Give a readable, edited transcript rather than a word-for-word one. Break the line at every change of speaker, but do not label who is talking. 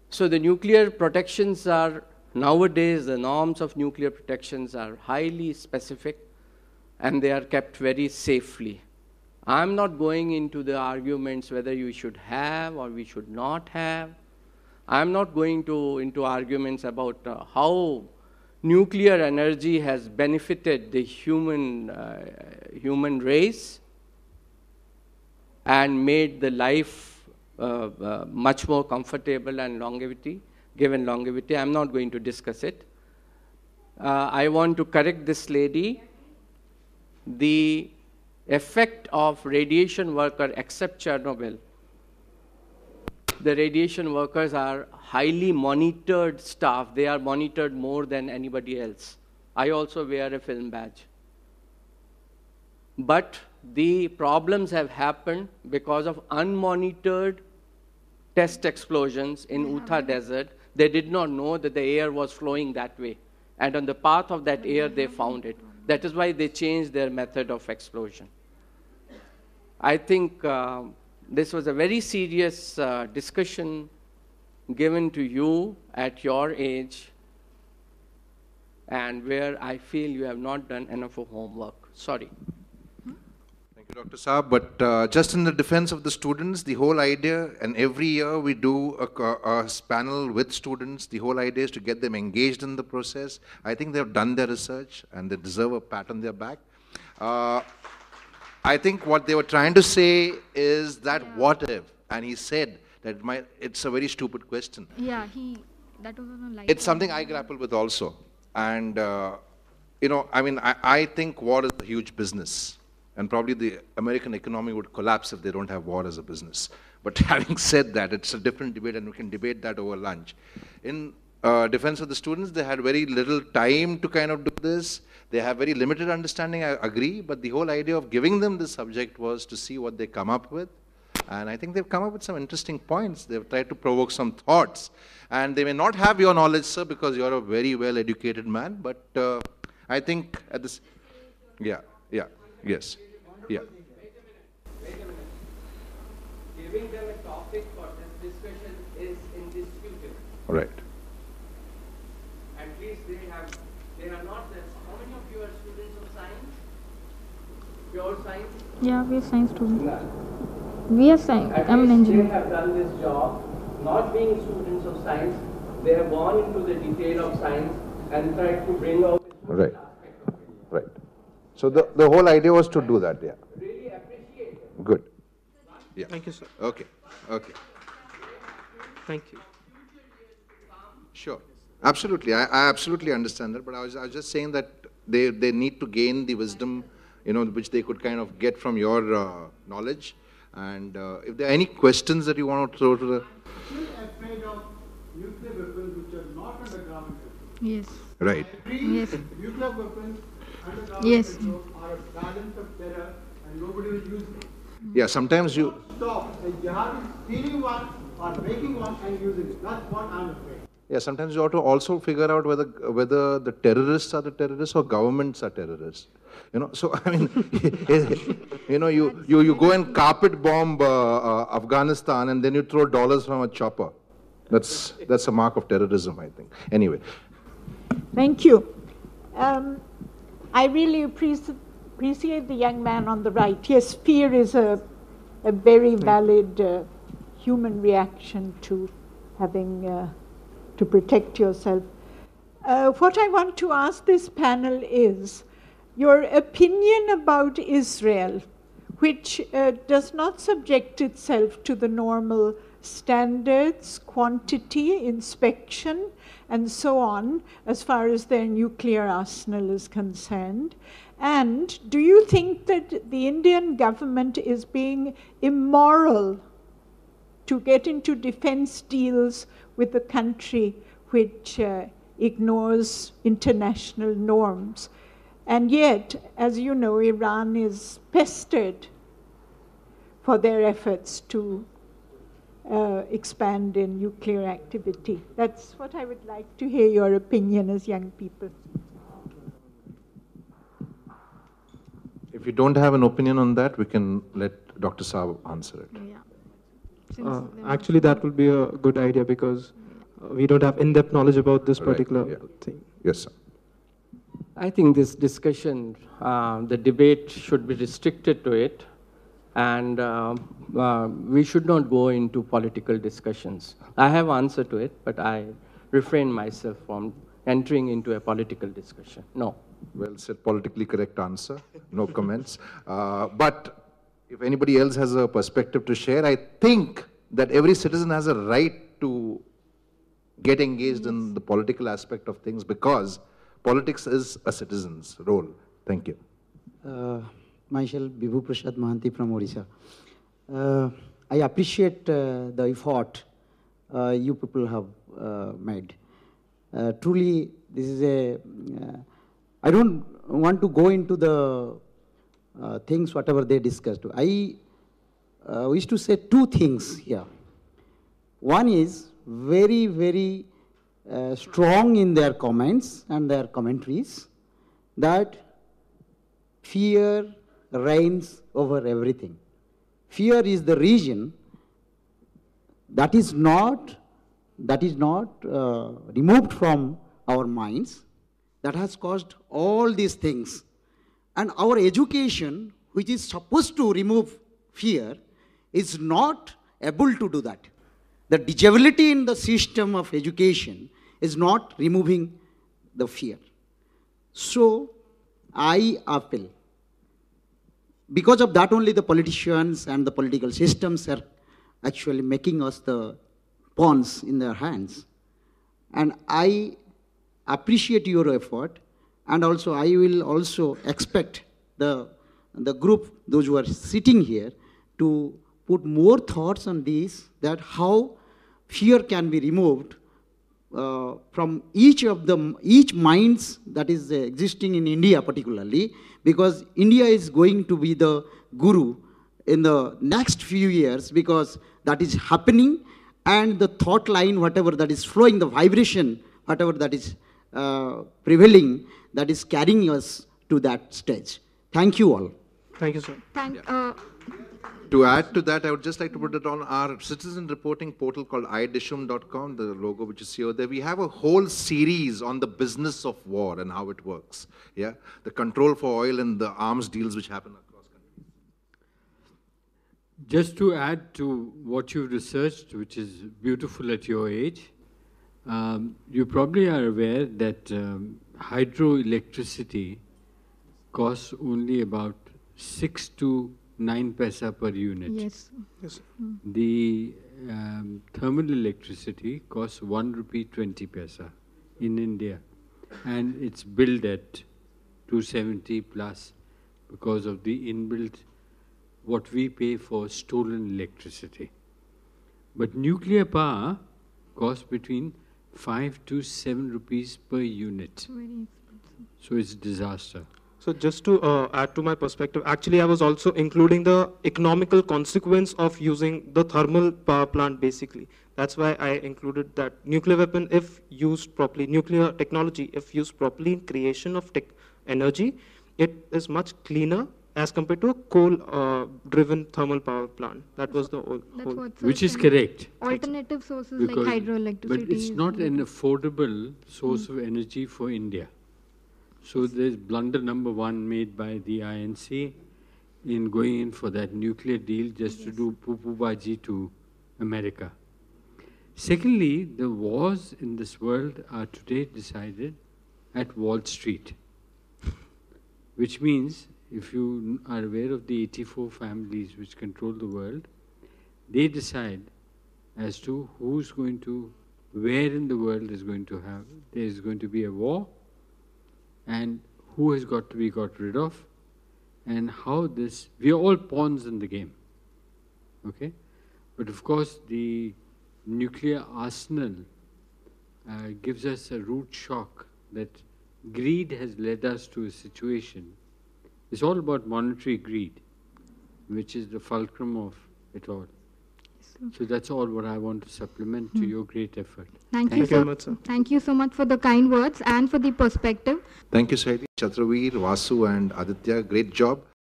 So the nuclear protections are, nowadays the norms of nuclear protections are highly specific and they are kept very safely. I'm not going into the arguments whether you should have or we should not have. I'm not going into arguments about how nuclear energy has benefited the human race and made the life much more comfortable and given longevity. I'm not going to discuss it. I want to correct this lady. The effect of radiation worker, except Chernobyl, the radiation workers are highly monitored staff. They are monitored more than anybody else. I also wear a film badge. But the problems have happened because of unmonitored test explosions in Utah Desert. They did not know that the air was flowing that way. And on the path of that air, they found it. That is why they changed their method of explosion. I think this was a very serious discussion given to you at your age, and where I feel you have not done enough of homework. Sorry.
Thank you, Dr. Saab. But just in the defense of the students, the whole idea, and every year we do a panel with students, the whole idea is to get them engaged in the process. I think they have done their research and they deserve a pat on their back. I think what they were trying to say is that what if, and he said that it's a very stupid question.
Yeah, that was on a light.
It's something I grapple with also. And, you know, I mean, I think war is a huge business. And probably the American economy would collapse if they don't have war as a business. But having said that, it's a different debate, and we can debate that over lunch. In defense of the students, they had very little time to kind of do this. They have very limited understanding, I agree, but the whole idea of giving them this subject was to see what they come up with. And I think they've come up with some interesting points. They've tried to provoke some thoughts. And they may not have your knowledge, sir, because you're a very well-educated man, but I think at this... Yeah, yes. Yeah.
Wait a minute. Giving them a topic for this discussion is indisputable.
Right.
At least they are not there. How many of you are students of science? Pure science?
Yeah, we are science students. We are science. I'm an engineer.
They have done this job, not being students of science. They have gone into the detail of science and tried to bring out the
Right.
aspect of it.
Right. So the whole idea was to do that, yeah.
Really appreciate it.
Good. Yeah.
Thank you, sir.
Okay.
Thank you.
Sure. Absolutely. I absolutely understand that, but I was just saying that they need to gain the wisdom, you know, which they could kind of get from your knowledge. And if there are any questions that you want to throw to the...
Still afraid of nuclear weapons which are not under government control.
Yes.
Right.
Yes.
Nuclear weapons under government
Yes.
control are a balance of terror and nobody will use them.
Yeah, sometimes you...
Stop the jihadis stealing one or making one and using it. That's what I'm afraid.
Yeah, sometimes you ought to also figure out whether the terrorists are the terrorists or governments are terrorists. You know, so I mean, you know, you go and carpet bomb Afghanistan and then you throw dollars from a chopper. That's a mark of terrorism, I think. Anyway.
Thank you. I really appreciate the young man on the right. Yes, fear is a very valid human reaction to having to protect yourself. What I want to ask this panel is your opinion about Israel, which does not subject itself to the normal standards, quantity, inspection, and so on, as far as their nuclear arsenal is concerned. And do you think that the Indian government is being immoral to get into defense deals with a country which ignores international norms? And yet, as you know, Iran is pestered for their efforts to expand in nuclear activity. That's what I would like to hear your opinion as young people.
If you don't have an opinion on that, we can let Dr. Saab answer it.
Yeah.
Actually, that will be a good idea because we don't have in-depth knowledge about this
Right,
particular
yeah.
thing.
Yes, sir.
I think this discussion, the debate should be restricted to it, and we should not go into political discussions. I have answer to it, but I refrain myself from entering into a political discussion. No.
Well said, politically correct answer. No comments. But if anybody else has a perspective to share, I think that every citizen has a right to get engaged in the political aspect of things, because politics is a citizen's role. Thank you.
Myself, Bibhu Prasad Mahanti from Odisha. I appreciate the effort you people have made. Truly, this is a, I don't want to go into the things, whatever they discussed. I wish to say two things here. One is very, very strong in their comments and their commentaries that fear reigns over everything. Fear is the reason that is not removed from our minds, that has caused all these things. And our education, which is supposed to remove fear, is not able to do that. The disability in the system of education is not removing the fear. So, I appeal. Because of that only the politicians and the political systems are actually making us the pawns in their hands. And I appreciate your effort, and also I will also expect the group, those who are sitting here, to put more thoughts on this, that how fear can be removed from each minds that is existing in India particularly, because India is going to be the guru in the next few years, because that is happening, and the thought line, whatever that is flowing, the vibration, whatever that is prevailing, that is carrying us to that stage. Thank you all.
Thank you, sir.
To add to that, I would just like to put it on our citizen reporting portal called idishum.com, the logo which is here there. We have a whole series on the business of war and how it works. Yeah, the control for oil and the arms deals which happen across countries.
Just to add to what you've researched, which is beautiful at your age, you probably are aware that hydroelectricity costs only about 6 to 9 paisa per unit.
Yes.
Yes.
The thermal electricity costs 1 rupee 20 paisa in India, and it's billed at 270 plus because of the inbuilt what we pay for stolen electricity. But nuclear power costs between 5 to 7 rupees per unit.
Very expensive.
So it's disaster.
So just to add to my perspective, actually I was also including the economical consequence of using the thermal power plant basically. That's why I included that nuclear weapon, if used properly, nuclear technology, if used properly in creation of energy, it is much cleaner as compared to a coal-driven thermal power plant. That was the whole.
Which is correct.
Alternative sources
Because,
like hydroelectricity.
but it's not an affordable source of energy for India. So there's blunder number one made by the INC in going in for that nuclear deal just to do poo-poo-baji to America. Secondly, the wars in this world are today decided at Wall Street, which means, if you are aware of the 84 families which control the world, they decide as to who's going to, where in the world is going to have, there is going to be a war, and who has got to be got rid of, and how this, we are all pawns in the game, okay? But of course, the nuclear arsenal gives us a root shock that greed has led us to a situation. It's all about monetary greed, which is the fulcrum of it all. So that's all what I want to supplement to your great effort.
Thank
you very much, sir.
Thank you so much for the kind words and for the perspective.
Thank you, Saidi, Chatraveer, Vasu and Aditya. Great job.